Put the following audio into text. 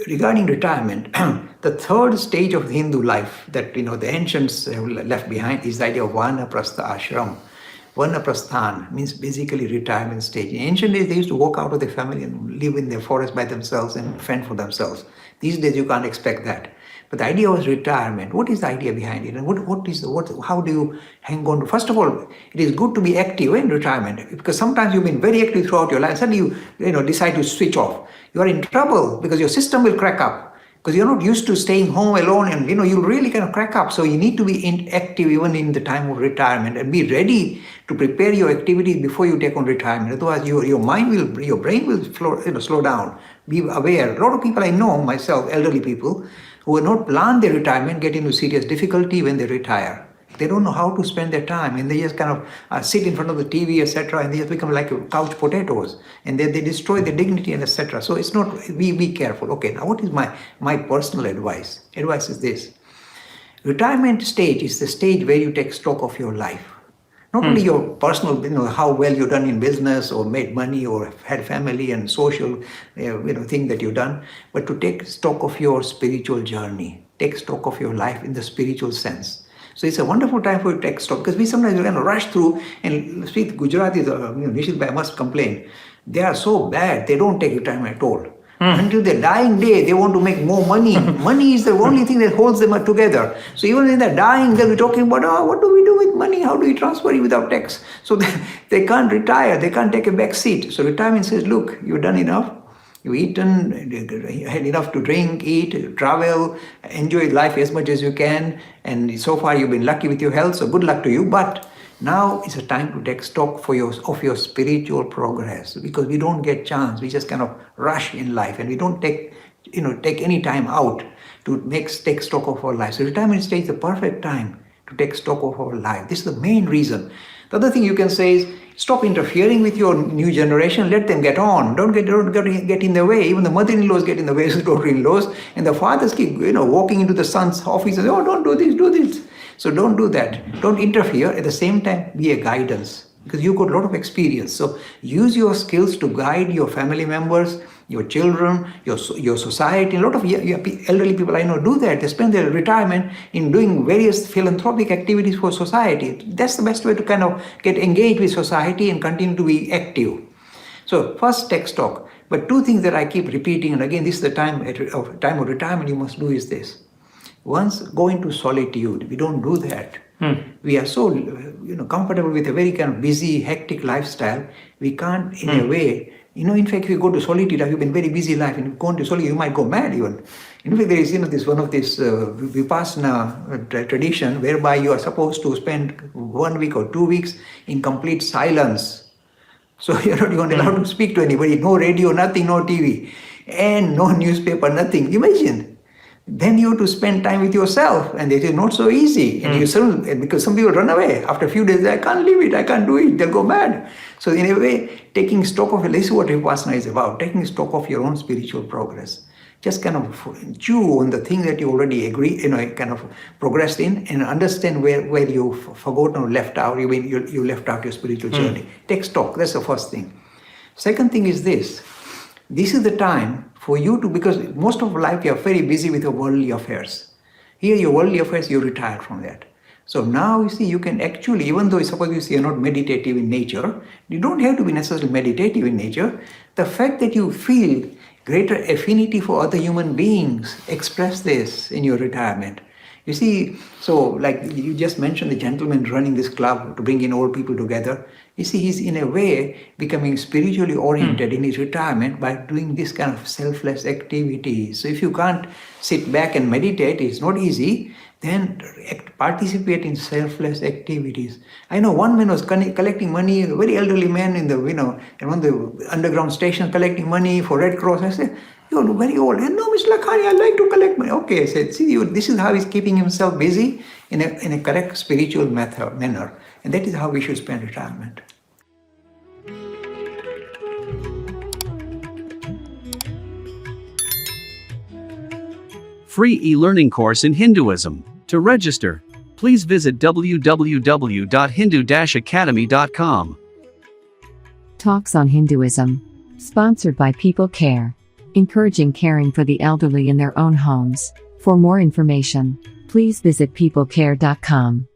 regarding retirement, the third stage of the Hindu life that the ancients have left behind is the idea of vanaprastha ashram. Vanaprasthan means basically retirement stage. In ancient days, they used to walk out of their family and live in their forest by themselves and fend for themselves. These days, you can't expect that. But the idea was retirement. What is the idea behind it? And how do you hang on to? First of all, it is good to be active in retirement, because sometimes you've been very active throughout your life. Suddenly you decide to switch off. You are in trouble because your system will crack up. Because you're not used to staying home alone, and you'll really kind of crack up. So you need to be active even in the time of retirement, and be ready to prepare your activities before you take on retirement. Otherwise, your brain will slow down. Be aware. A lot of people I know, myself, elderly people, who have not planned their retirement, get into serious difficulty when they retire. They don't know how to spend their time, and they just kind of sit in front of the TV, etc., and they just become like couch potatoes, and they destroy their dignity, and etc. So it's not. Be careful. Okay, now what is my personal advice? Advice is this: retirement stage is the stage where you take stock of your life, not only your personal, how well you've done in business or made money or had family and social, thing that you've done, but to take stock of your spiritual journey, take stock of your life in the spiritual sense. So it's a wonderful time for you to take stock, because we sometimes kind of rush through and speak Gujaratis, Nishit Bhai must complain. They are so bad, they don't take retirement at all. Until their dying day, they want to make more money. Money is the only thing that holds them together. So even in their dying, they'll be talking about, what do we do with money? How do we transfer it without tax? So they can't retire, they can't take a back seat. So retirement says, look, you've done enough. You've eaten, had enough to drink, eat, travel, enjoy life as much as you can. And so far you've been lucky with your health, so good luck to you. But now is a time to take stock of your spiritual progress, because we don't get chance. We just kind of rush in life, and we don't take any time out to take stock of our life. So retirement stage is the perfect time to take stock of our life. This is the main reason. The other thing you can say is, stop interfering with your new generation. Let them get on. Don't get in the way. Even the mother-in-laws get in the way, the daughter-in-laws, and the fathers keep walking into the son's office and say, oh, don't do this, do this. So don't do that. Don't interfere. At the same time, be a guidance, because you've got a lot of experience. So use your skills to guide your family members, your children, your society. A lot of elderly people I know do that. They spend their retirement in doing various philanthropic activities for society. That's the best way to kind of get engaged with society and continue to be active. So first, take stock. But two things that I keep repeating, and again, this is the time of retirement you must do, is this. Once, go into solitude. We don't do that. We are so comfortable with a very kind of busy, hectic lifestyle. We can't, in a way, in fact, if you go to solitude, if you've been very busy life, and you go into solitude, you might go mad even. In fact, there is this Vipassana tradition whereby you are supposed to spend 1 week or 2 weeks in complete silence. So you're not even allowed to speak to anybody, no radio, nothing, no TV, and no newspaper, nothing. Imagine. Then you have to spend time with yourself, and it is not so easy. And because some people run away. After a few days, I can't leave it, I can't do it, they'll go mad. So in a way, taking stock of it, this is what Vipassana is about, taking stock of your own spiritual progress. Just kind of chew on the thing that you already kind of progressed in, and understand where you've forgotten or left out, you left out your spiritual journey. Take stock, that's the first thing. Second thing is this. This is the time for you to, because most of life you are very busy with your worldly affairs. Here, your worldly affairs, you retired from that. So now you see, you can actually, even though suppose you're not meditative in nature, you don't have to be necessarily meditative in nature. The fact that you feel greater affinity for other human beings, express this in your retirement. You see, so like you just mentioned the gentleman running this club to bring in old people together. You see, he's in a way becoming spiritually oriented in his retirement by doing this kind of selfless activities. So if you can't sit back and meditate, it's not easy, then participate in selfless activities. I know one man was collecting money, a very elderly man in the, in one of the underground stations collecting money for Red Cross. I said, you're very old. And no, Mr. Lakhani, I like to collect money. Okay, I said, see, this is how he's keeping himself busy in a correct spiritual manner. And that is how we should spend retirement. Free e-learning course in Hinduism. To register, please visit www.hindu-academy.com. Talks on Hinduism. Sponsored by People Care. encouraging caring for the elderly in their own homes. For more information, please visit peoplecare.com.